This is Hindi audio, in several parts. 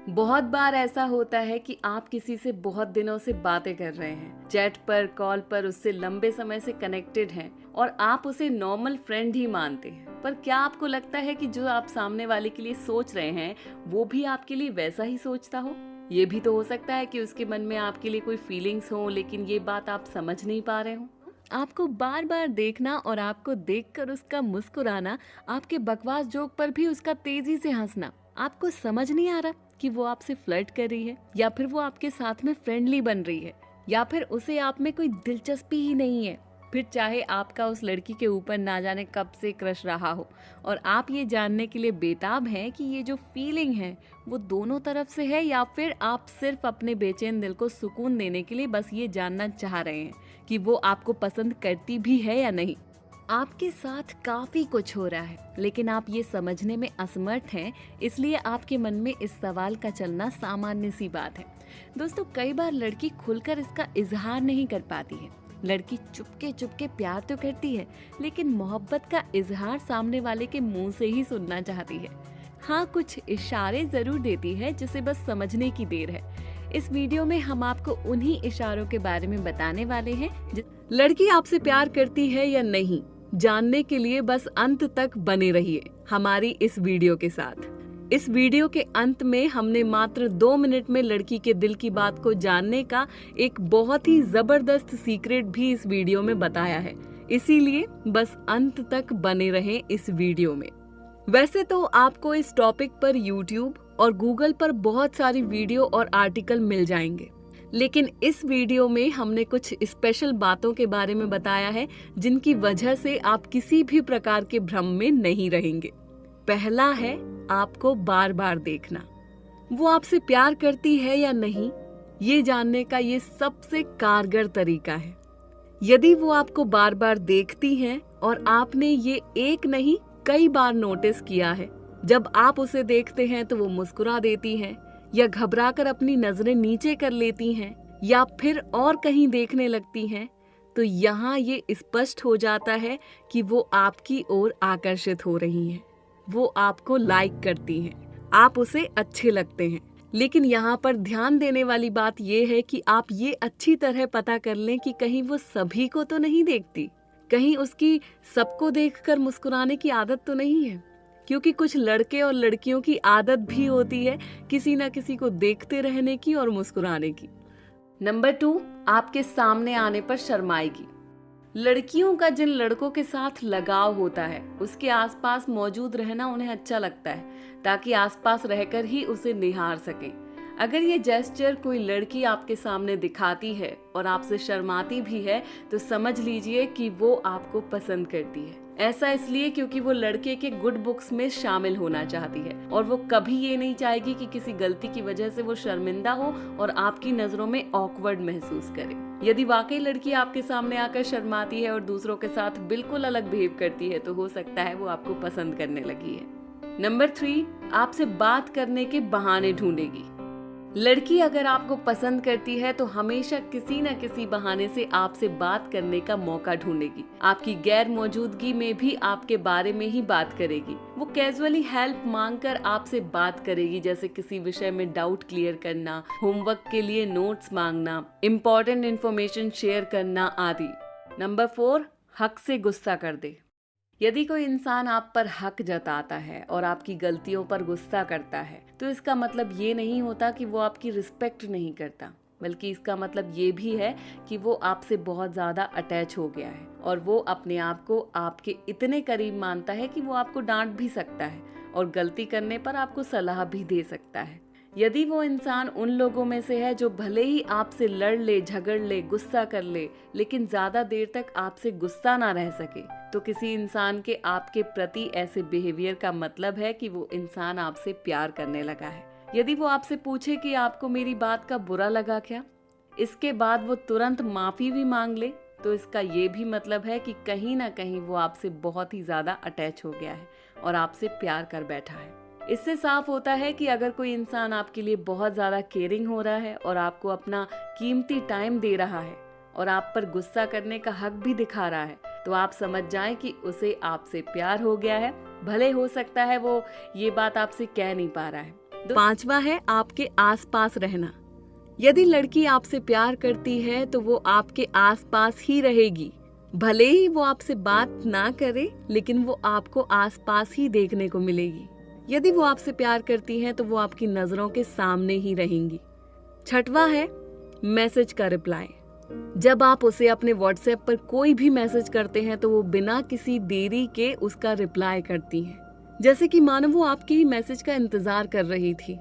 बहुत बार ऐसा होता है कि आप किसी से बहुत दिनों से बातें कर रहे हैं, चैट पर, कॉल पर उससे लंबे समय से कनेक्टेड हैं और आप उसे नॉर्मल फ्रेंड ही मानते हैं। पर क्या आपको लगता है कि जो आप सामने वाले के लिए सोच रहे हैं वो भी आपके लिए वैसा ही सोचता हो? ये भी तो हो सकता है कि उसके मन में आपके लिए कोई फीलिंग्स हो, लेकिन ये बात आप समझ नहीं पा रहे हो। आपको बार बार देखना और आपको देखकर उसका मुस्कुराना, आपके बकवास जोक पर भी उसका तेजी से हंसना, आपको समझ नहीं आ रहा कि वो आपसे फ्लर्ट कर रही है या फिर वो आपके साथ में फ्रेंडली बन रही है या फिर उसे आप में कोई दिलचस्पी ही नहीं है। फिर चाहे आपका उस लड़की के ऊपर ना जाने कब से क्रश रहा हो और आप ये जानने के लिए बेताब हैं कि ये जो फीलिंग है वो दोनों तरफ से है या फिर आप सिर्फ अपने बेचैन दिल को सुकून देने के लिए बस ये जानना चाह रहे हैं कि वो आपको पसंद करती भी है या नहीं। आपके साथ काफी कुछ हो रहा है लेकिन आप ये समझने में असमर्थ हैं, इसलिए आपके मन में इस सवाल का चलना सामान्य सी बात है। दोस्तों, कई बार लड़की खुलकर इसका इजहार नहीं कर पाती है। लड़की चुपके चुपके प्यार तो करती है लेकिन मोहब्बत का इजहार सामने वाले के मुंह से ही सुनना चाहती है। हाँ, कुछ इशारे जरूर देती है जिसे बस समझने की देर है। इस वीडियो में हम आपको उन्हीं इशारों के बारे में बताने वाले हैं। लड़की आपसे प्यार करती है या नहीं, जानने के लिए बस अंत तक बने रहिए हमारी इस वीडियो के साथ। इस वीडियो के अंत में हमने मात्र 2 मिनट में लड़की के दिल की बात को जानने का एक बहुत ही जबरदस्त सीक्रेट भी इस वीडियो में बताया है, इसीलिए बस अंत तक बने रहें इस वीडियो में। वैसे तो आपको इस टॉपिक पर YouTube और Google पर बहुत सारी वीडियो और आर्टिकल मिल जाएंगे, लेकिन इस वीडियो में हमने कुछ स्पेशल बातों के बारे में बताया है जिनकी वजह से आप किसी भी प्रकार के भ्रम में नहीं रहेंगे। पहला है आपको बार बार देखना। वो आपसे प्यार करती है या नहीं, ये जानने का ये सबसे कारगर तरीका है। यदि वो आपको बार बार देखती हैं और आपने ये एक नहीं कई बार नोटिस किया है, जब आप उसे देखते हैं तो वो मुस्कुरा देती हैं या घबराकर अपनी नजरें नीचे कर लेती हैं या फिर और कहीं देखने लगती हैं, तो यहाँ ये स्पष्ट हो जाता है कि वो आपकी ओर आकर्षित हो रही हैं। वो आपको लाइक करती हैं, आप उसे अच्छे लगते हैं। लेकिन यहाँ पर ध्यान देने वाली बात ये है कि आप ये अच्छी तरह पता कर लें कि कहीं वो सभी को तो नहीं देखती, कहीं उसकी सबको देखकर मुस्कुराने की आदत तो नहीं है, क्योंकि कुछ लड़के और लड़कियों की आदत भी होती है किसी ना किसी को देखते रहने की और मुस्कुराने की। नंबर 2, आपके सामने आने पर शर्माएगी। लड़कियों का जिन लड़कों के साथ लगाव होता है उसके आसपास मौजूद रहना उन्हें अच्छा लगता है ताकि आसपास रहकर ही उसे निहार सकें। अगर ये जेस्चर कोई लड़की आपके सामने दिखाती है और आपसे शर्माती भी है तो समझ लीजिए कि वो आपको पसंद करती है। ऐसा इसलिए क्योंकि वो लड़के के गुड बुक्स में शामिल होना चाहती है और वो कभी ये नहीं चाहेगी कि किसी गलती की वजह से वो शर्मिंदा हो और आपकी नजरों में ऑकवर्ड महसूस करे। यदि वाकई लड़की आपके सामने आकर शर्माती है और दूसरों के साथ बिल्कुल अलग बिहेव करती है तो हो सकता है वो आपको पसंद करने लगी है। नंबर 3, आपसे बात करने के बहाने ढूंढेगी। लड़की अगर आपको पसंद करती है तो हमेशा किसी न किसी बहाने से आपसे बात करने का मौका ढूंढेगी। आपकी गैर मौजूदगी में भी आपके बारे में ही बात करेगी। वो कैजुअली हेल्प मांगकर आपसे बात करेगी, जैसे किसी विषय में डाउट क्लियर करना, होमवर्क के लिए नोट्स मांगना, इम्पोर्टेंट इन्फॉर्मेशन शेयर करना आदि। नंबर 4, हक से गुस्सा कर दे। यदि कोई इंसान आप पर हक जताता है और आपकी गलतियों पर गुस्सा करता है तो इसका मतलब ये नहीं होता कि वो आपकी रिस्पेक्ट नहीं करता, बल्कि इसका मतलब ये भी है कि वो आपसे बहुत ज्यादा अटैच हो गया है और वो अपने आप को आपके इतने करीब मानता है कि वो आपको डांट भी सकता है और गलती करने पर आपको सलाह भी दे सकता है। यदि वो इंसान उन लोगों में से है जो भले ही आपसे लड़ ले, झगड़ ले, गुस्सा कर ले, लेकिन ज्यादा देर तक आपसे गुस्सा ना रह सके, तो किसी इंसान के आपके प्रति ऐसे बिहेवियर का मतलब है कि वो इंसान आपसे प्यार करने लगा है। यदि वो आपसे पूछे कि आपको मेरी बात का बुरा लगा क्या, इसके बाद वो तुरंत माफी भी मांग ले, तो इसका ये भी मतलब है कि कहीं ना कहीं वो आपसे बहुत ही ज्यादा अटैच हो गया है और आपसे प्यार कर बैठा है। इससे साफ होता है कि अगर कोई इंसान आपके लिए बहुत ज्यादा केयरिंग हो रहा है और आपको अपना कीमती टाइम दे रहा है और आप पर गुस्सा करने का हक भी दिखा रहा है, तो आप समझ जाएं कि उसे आपसे प्यार हो गया है। भले हो सकता है वो ये बात आपसे कह नहीं पा रहा है, 5वां है आपके आसपास रहना। यदि लड़की आपसे प्यार करती है तो वो आपके आसपास ही रहेगी। भले ही वो आपसे बात ना करे, लेकिन वो आपको आसपास ही देखने को मिलेगी। यदि वो आपसे प्यार करती है तो वो आपकी नजरों के सामने ही रहेंगी। 6वां है मैसेज का रिप्लाई। जब आप उसे अपने व्हाट्सएप पर कोई भी मैसेज करते हैं तो वो बिना किसी देरी के उसका रिप्लाई करती हैं, जैसे कि मानो वो आपके ही मैसेज का इंतजार कर रही थी।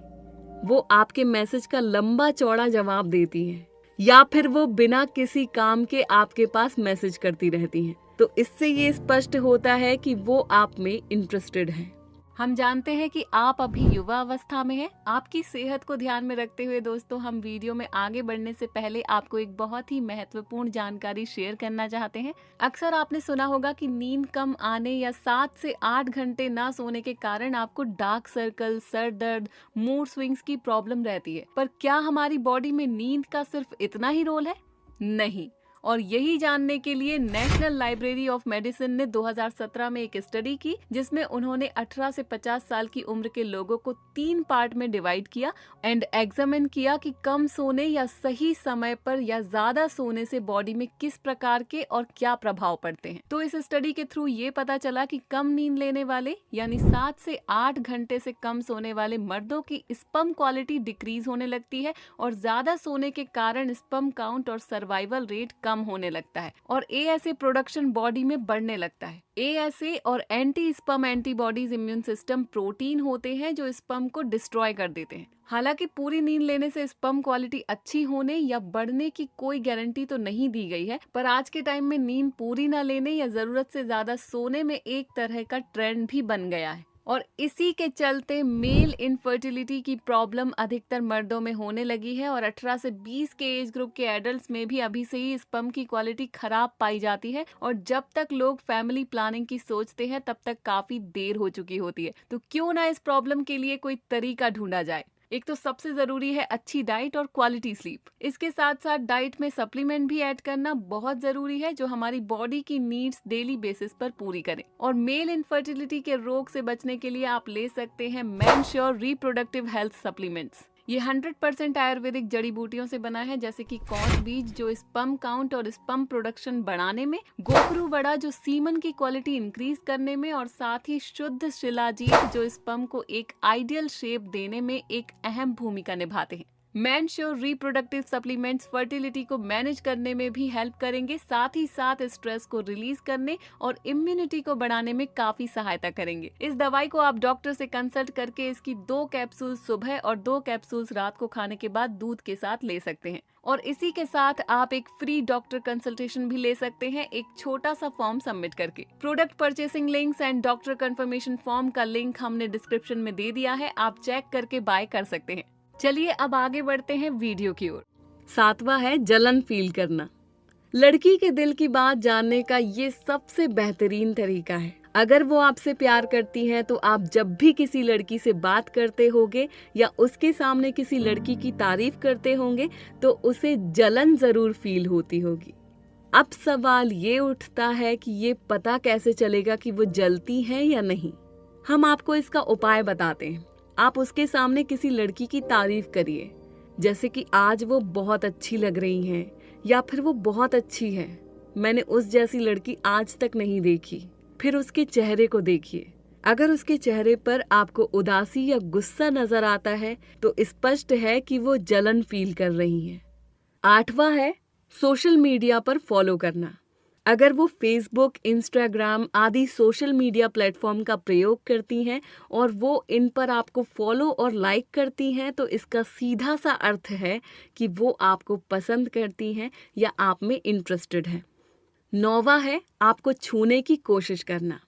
वो आपके मैसेज का लंबा चौड़ा जवाब देती हैं, या फिर वो बिना किसी काम के आपके पास मैसेज करती रहती हैं। तो इससे ये स्पष्ट होता है कि वो आप में इंटरेस्टेड हैं। हम जानते हैं कि आप अभी युवा अवस्था में हैं। आपकी सेहत को ध्यान में रखते हुए दोस्तों, हम वीडियो में आगे बढ़ने से पहले आपको एक बहुत ही महत्वपूर्ण जानकारी शेयर करना चाहते हैं। अक्सर आपने सुना होगा कि नींद कम आने या 7 से 8 घंटे ना सोने के कारण आपको डार्क सर्कल, सर दर्द, मूड स्विंग्स की प्रॉब्लम रहती है। पर क्या हमारी बॉडी में नींद का सिर्फ इतना ही रोल है? नहीं। और यही जानने के लिए नेशनल लाइब्रेरी ऑफ मेडिसिन ने 2017 में एक स्टडी की, जिसमें उन्होंने 18 से 50 साल की उम्र के लोगों को 3 पार्ट में डिवाइड किया एंड एग्जामिन किया कि कम सोने या सही समय पर या ज्यादा सोने से बॉडी में किस प्रकार के और क्या प्रभाव पड़ते हैं। तो इस स्टडी के थ्रू ये पता चला कि कम नींद लेने वाले यानी 7 से 8 घंटे से कम सोने वाले मर्दों की स्पर्म क्वालिटी डिक्रीज होने लगती है और ज्यादा सोने के कारण स्पर्म काउंट और सर्वाइवल रेट कम होने लगता है और एएसए प्रोडक्शन बॉडी में बढ़ने लगता है। एएसए और anti sperm antibodies immune system protein होते हैं जो स्पर्म को डिस्ट्रॉय कर देते हैं। हालांकि पूरी नींद लेने से स्पर्म क्वालिटी अच्छी होने या बढ़ने की कोई गारंटी तो नहीं दी गई है, पर आज के टाइम में नींद पूरी ना लेने या जरूरत से ज्यादा सोने में एक तरह का ट्रेंड भी बन गया है और इसी के चलते मेल इनफर्टिलिटी की प्रॉब्लम अधिकतर मर्दों में होने लगी है और 18 से 20 के एज ग्रुप के एडल्ट्स में भी अभी से ही स्पर्म की क्वालिटी खराब पाई जाती है और जब तक लोग फैमिली प्लानिंग की सोचते हैं तब तक काफी देर हो चुकी होती है। तो क्यों ना इस प्रॉब्लम के लिए कोई तरीका ढूंढा जाए। एक तो सबसे जरूरी है अच्छी डाइट और क्वालिटी स्लीप। इसके साथ साथ डाइट में सप्लीमेंट भी ऐड करना बहुत जरूरी है जो हमारी बॉडी की नीड्स डेली बेसिस पर पूरी करें। और मेल इनफर्टिलिटी के रोग से बचने के लिए आप ले सकते हैं मेनश्योर रिप्रोडक्टिव हेल्थ सप्लीमेंट्स। ये 100% आयुर्वेदिक जड़ी बूटियों से बना है, जैसे कि कौच बीज जो स्पर्म काउंट और स्पर्म प्रोडक्शन बढ़ाने में, गोखरू वड़ा जो सीमन की क्वालिटी इंक्रीज करने में और साथ ही शुद्ध शिलाजीत जो स्पर्म को एक आइडियल शेप देने में एक अहम भूमिका निभाते हैं। मेनश्योर रिप्रोडक्टिव सप्लीमेंट्स फर्टिलिटी को मैनेज करने में भी हेल्प करेंगे, साथ ही साथ स्ट्रेस को रिलीज करने और इम्यूनिटी को बढ़ाने में काफी सहायता करेंगे। इस दवाई को आप डॉक्टर से कंसल्ट करके इसकी 2 कैप्सूल सुबह और 2 कैप्सूल्स रात को खाने के बाद दूध के साथ ले सकते हैं। और इसी के साथ आप एक फ्री डॉक्टर कंसल्टेशन भी ले सकते हैं एक छोटा सा फॉर्म सबमिट करके। Product purchasing links and doctor confirmation form का लिंक हमने डिस्क्रिप्शन में दे दिया है, आप चेक करके बाय कर सकते हैं। चलिए अब आगे बढ़ते हैं वीडियो की ओर। 7वां है जलन फील करना। लड़की के दिल की बात जानने का ये सबसे बेहतरीन तरीका है। अगर वो आपसे प्यार करती है तो आप जब भी किसी लड़की से बात करते होंगे या उसके सामने किसी लड़की की तारीफ करते होंगे तो उसे जलन जरूर फील होती होगी। अब सवाल ये उठता है कि ये पता कैसे चलेगा कि वो जलती है या नहीं। हम आपको इसका उपाय बताते हैं। आप उसके सामने किसी लड़की की तारीफ करिए, जैसे कि आज वो बहुत अच्छी लग रही हैं या फिर वो बहुत अच्छी है, मैंने उस जैसी लड़की आज तक नहीं देखी। फिर उसके चेहरे को देखिए। अगर उसके चेहरे पर आपको उदासी या गुस्सा नजर आता है तो स्पष्ट है कि वो जलन फील कर रही है। 8वां है सोशल मीडिया पर फॉलो करना। अगर वो फेसबुक, इंस्टाग्राम आदि सोशल मीडिया प्लेटफॉर्म का प्रयोग करती हैं और वो इन पर आपको फॉलो और लाइक करती हैं तो इसका सीधा सा अर्थ है कि वो आपको पसंद करती हैं या आप में इंटरेस्टेड हैं। 9वां है आपको छूने की कोशिश करना।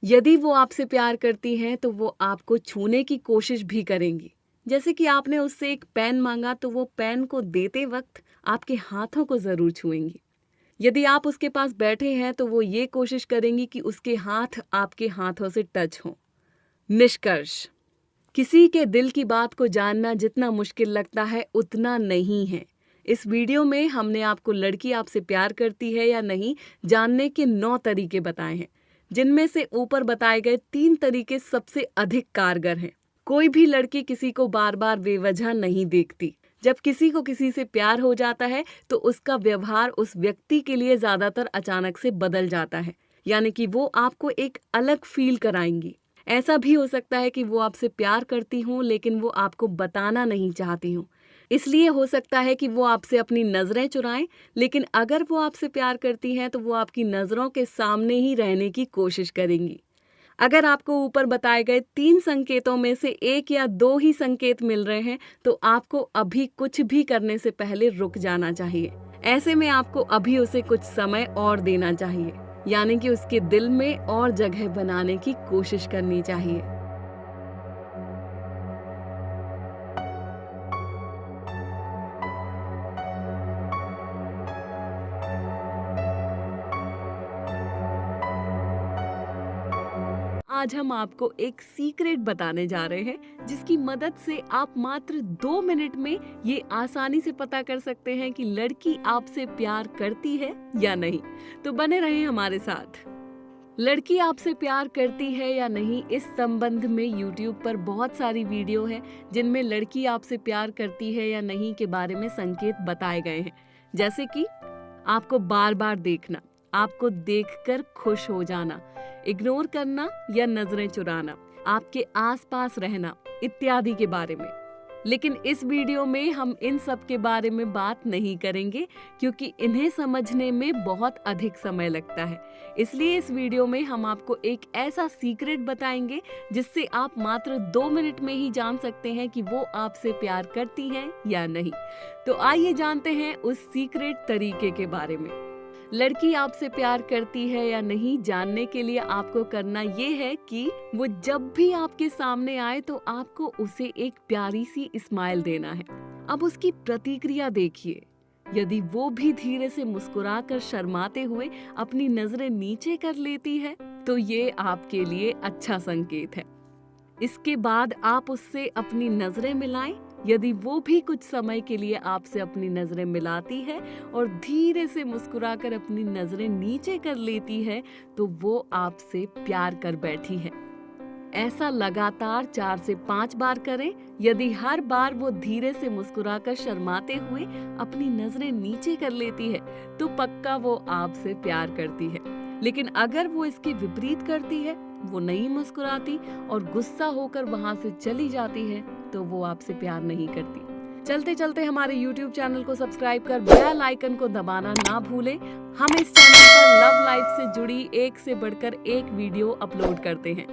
यदि वो आपसे प्यार करती हैं तो वो आपको छूने की कोशिश भी करेंगी। जैसे कि आपने उससे एक पेन मांगा तो वो पेन को देते वक्त आपके हाथों को जरूर छुएंगी। यदि आप उसके पास बैठे हैं तो वो ये कोशिश करेंगी कि उसके हाथ आपके हाथों से टच हों। निष्कर्ष, किसी के दिल की बात को जानना जितना मुश्किल लगता है उतना नहीं है। इस वीडियो में हमने आपको लड़की आपसे प्यार करती है या नहीं जानने के 9 तरीके बताए हैं, जिनमें से ऊपर बताए गए 3 तरीके सबसे अधिक कारगर हैं। कोई भी लड़की किसी को बार बार बेवजह नहीं देखती। जब किसी को किसी से प्यार हो जाता है तो उसका व्यवहार उस व्यक्ति के लिए ज्यादातर अचानक से बदल जाता है, यानी कि वो आपको एक अलग फील कराएंगी। ऐसा भी हो सकता है कि वो आपसे प्यार करती हूँ लेकिन वो आपको बताना नहीं चाहती हूँ। इसलिए हो सकता है कि वो आपसे अपनी नजरें चुराएं, लेकिन अगर वो आपसे प्यार करती हैं तो वो आपकी नजरों के सामने ही रहने की कोशिश करेंगी। अगर आपको ऊपर बताए गए 3 संकेतों में से 1 या 2 ही संकेत मिल रहे हैं तो आपको अभी कुछ भी करने से पहले रुक जाना चाहिए। ऐसे में आपको अभी उसे कुछ समय और देना चाहिए, यानी कि उसके दिल में और जगह बनाने की कोशिश करनी चाहिए। आज हम आपको एक सीक्रेट बताने जा रहे हैं जिसकी मदद से आप मात्र 2 मिनट में ये आसानी से पता कर सकते हैं कि लड़की आपसे प्यार करती है या नहीं। तो बने रहें हमारे साथ। लड़की आपसे प्यार करती है या नहीं, इस संबंध में YouTube पर बहुत सारी वीडियो हैं जिनमें लड़की आपसे प्यार करती है या नहीं के बारे में संकेत बताए गए हैं। जैसे कि आपको बार बार देखना, आपको देखकर खुश हो जाना, इग्नोर करना या नजरें चुराना, आपके आसपास रहना इत्यादि के बारे में। लेकिन इस वीडियो में हम इन सब के बारे में बात नहीं करेंगे क्योंकि इन्हें समझने में बहुत अधिक समय लगता है। इसलिए इस वीडियो में हम आपको एक ऐसा सीक्रेट बताएंगे जिससे आप मात्र 2 मिनट में ही जान सकते हैं कि वो आपसे प्यार करती हैं या नहीं। तो आइए जानते हैं उस सीक्रेट तरीके के बारे में। लड़की आपसे प्यार करती है या नहीं जानने के लिए आपको करना ये है कि वो जब भी आपके सामने आए तो आपको उसे एक प्यारी सी स्माइल देना है। अब उसकी प्रतिक्रिया देखिए। यदि वो भी धीरे से मुस्कुराकर शर्माते हुए अपनी नजरें नीचे कर लेती है तो ये आपके लिए अच्छा संकेत है। इसके बाद आप उससे अपनी नजरें मिलाएं। यदि वो भी कुछ समय के लिए आपसे अपनी नजरें मिलाती है और धीरे से मुस्कुराकर अपनी नजरें नीचे कर लेती है तो वो आपसे प्यार कर बैठी है। ऐसा लगातार 4 से 5 बार करें। यदि हर बार वो धीरे से मुस्कुराकर शर्माते हुए अपनी नजरें नीचे कर लेती है तो पक्का वो आपसे प्यार करती है। लेकिन अगर वो इसके विपरीत करती है, वो नहीं मुस्कुराती और गुस्सा होकर वहां से चली जाती है तो वो आपसे प्यार नहीं करती। चलते चलते हमारे YouTube चैनल को सब्सक्राइब कर बेल आइकन को दबाना ना भूलें। हम इस चैनल पर लव लाइफ से जुड़ी एक से बढ़कर एक वीडियो अपलोड करते हैं।